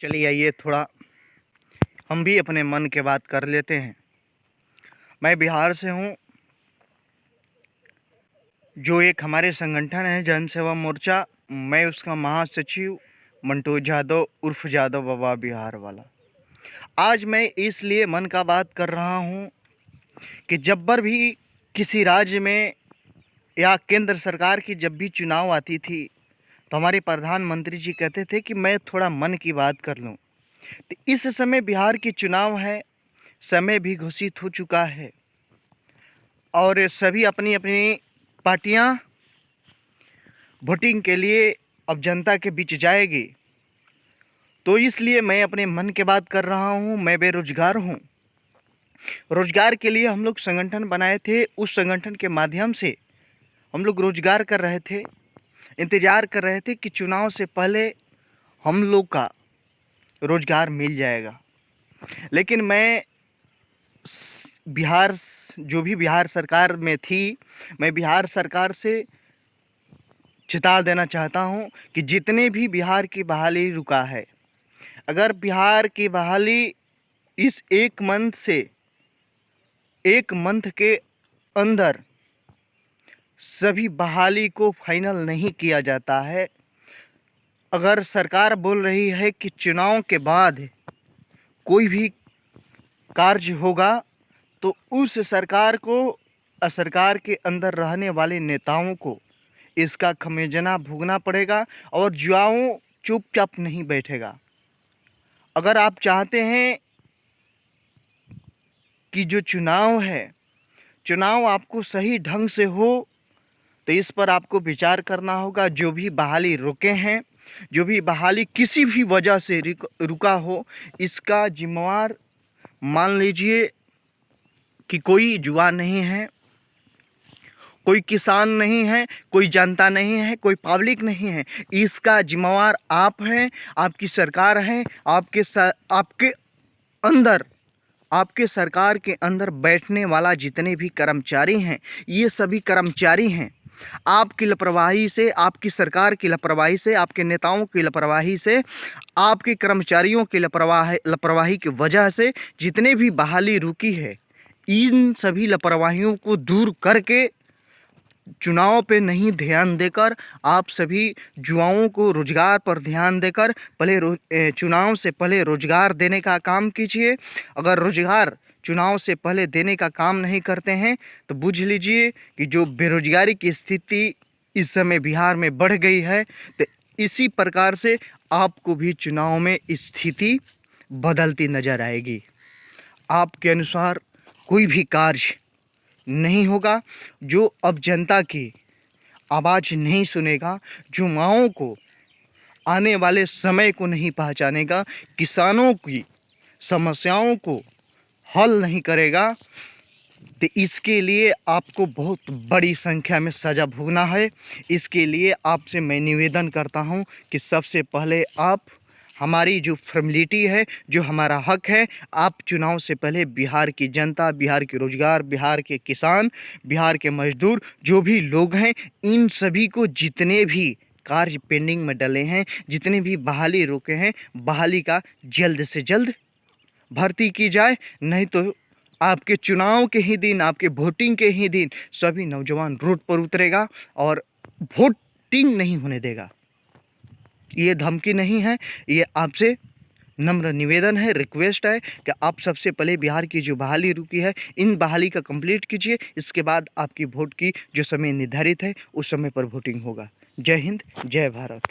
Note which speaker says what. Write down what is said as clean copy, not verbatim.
Speaker 1: चलिए आइए थोड़ा हम भी अपने मन के बात कर लेते हैं। मैं बिहार से हूँ। जो एक हमारे संगठन है जन सेवा मोर्चा, मैं उसका महासचिव मंटू जादव उर्फ जादव बाबा बिहार वाला। आज मैं इसलिए मन का बात कर रहा हूँ कि जब पर भी किसी राज्य में या केंद्र सरकार की जब भी चुनाव आती थी तो हमारे प्रधानमंत्री जी कहते थे कि मैं थोड़ा मन की बात कर लूँ। तो इस समय बिहार की चुनाव है, समय भी घोषित हो चुका है और सभी अपनी अपनी पार्टियां वोटिंग के लिए अब जनता के बीच जाएगी। तो इसलिए मैं अपने मन की बात कर रहा हूं। मैं बेरोजगार हूं। रोजगार के लिए हम लोग संगठन बनाए थे। उस संगठन के माध्यम से हम लोग रोजगार कर रहे थे, इंतज़ार कर रहे थे कि चुनाव से पहले हम लोग का रोजगार मिल जाएगा। लेकिन मैं जो भी बिहार सरकार में थी, मैं बिहार सरकार से चेता देना चाहता हूं कि जितने भी बिहार की बहाली रुका है, अगर बिहार की बहाली इस एक मंथ के अंदर सभी बहाली को फाइनल नहीं किया जाता है, अगर सरकार बोल रही है कि चुनाव के बाद कोई भी कार्य होगा तो उस सरकार के अंदर रहने वाले नेताओं को इसका खमियाजा भुगतना पड़ेगा और जुआओं चुपचाप नहीं बैठेगा। अगर आप चाहते हैं कि जो चुनाव आपको सही ढंग से हो तो इस पर आपको विचार करना होगा। जो भी बहाली रुके हैं, जो भी बहाली किसी भी वजह से रुका हो, इसका जिम्मेवार मान लीजिए कि कोई युवा नहीं है, कोई किसान नहीं है, कोई जनता नहीं है, कोई पब्लिक नहीं है। इसका जिम्मेवार आप हैं, आपकी सरकार है। आपके सरकार के अंदर बैठने वाला जितने भी कर्मचारी हैं, ये सभी कर्मचारी हैं। आपकी लापरवाही से, आपकी सरकार की लापरवाही से, आपके नेताओं की लापरवाही से, आपके कर्मचारियों की लापरवाही की वजह से जितने भी बहाली रुकी है, इन सभी लापरवाहियों को दूर करके चुनाव पे नहीं ध्यान देकर आप सभी युवाओं को रोजगार पर ध्यान देकर चुनाव से पहले रोजगार देने का काम कीजिए। अगर रोजगार चुनाव से पहले देने का काम नहीं करते हैं तो बुझ लीजिए कि जो बेरोजगारी की स्थिति इस समय बिहार में बढ़ गई है, तो इसी प्रकार से आपको भी चुनाव में स्थिति बदलती नजर आएगी। आपके अनुसार कोई भी कार्य नहीं होगा जो अब जनता की आवाज़ नहीं सुनेगा, जो माओं को आने वाले समय को नहीं पहचानेगा, किसानों की समस्याओं को हल नहीं करेगा। तो इसके लिए आपको बहुत बड़ी संख्या में सज़ा भुगतना है। इसके लिए आपसे मैं निवेदन करता हूं कि सबसे पहले आप हमारी जो फॉर्मेलिटी है, जो हमारा हक है, आप चुनाव से पहले बिहार की जनता, बिहार के रोजगार, बिहार के किसान, बिहार के मजदूर, जो भी लोग हैं, इन सभी को जितने भी कार्य पेंडिंग में डले हैं, जितने भी बहाली रोके हैं, बहाली का जल्द से जल्द भर्ती की जाए। नहीं तो आपके चुनाव के ही दिन, आपके वोटिंग के ही दिन सभी नौजवान रोड पर उतरेगा और वोटिंग नहीं होने देगा। ये धमकी नहीं है, ये आपसे नम्र निवेदन है, रिक्वेस्ट है कि आप सबसे पहले बिहार की जो बहाली रुकी है, इन बहाली का कंप्लीट कीजिए। इसके बाद आपकी वोट की जो समय निर्धारित है उस समय पर वोटिंग होगा। जय हिंद, जय भारत।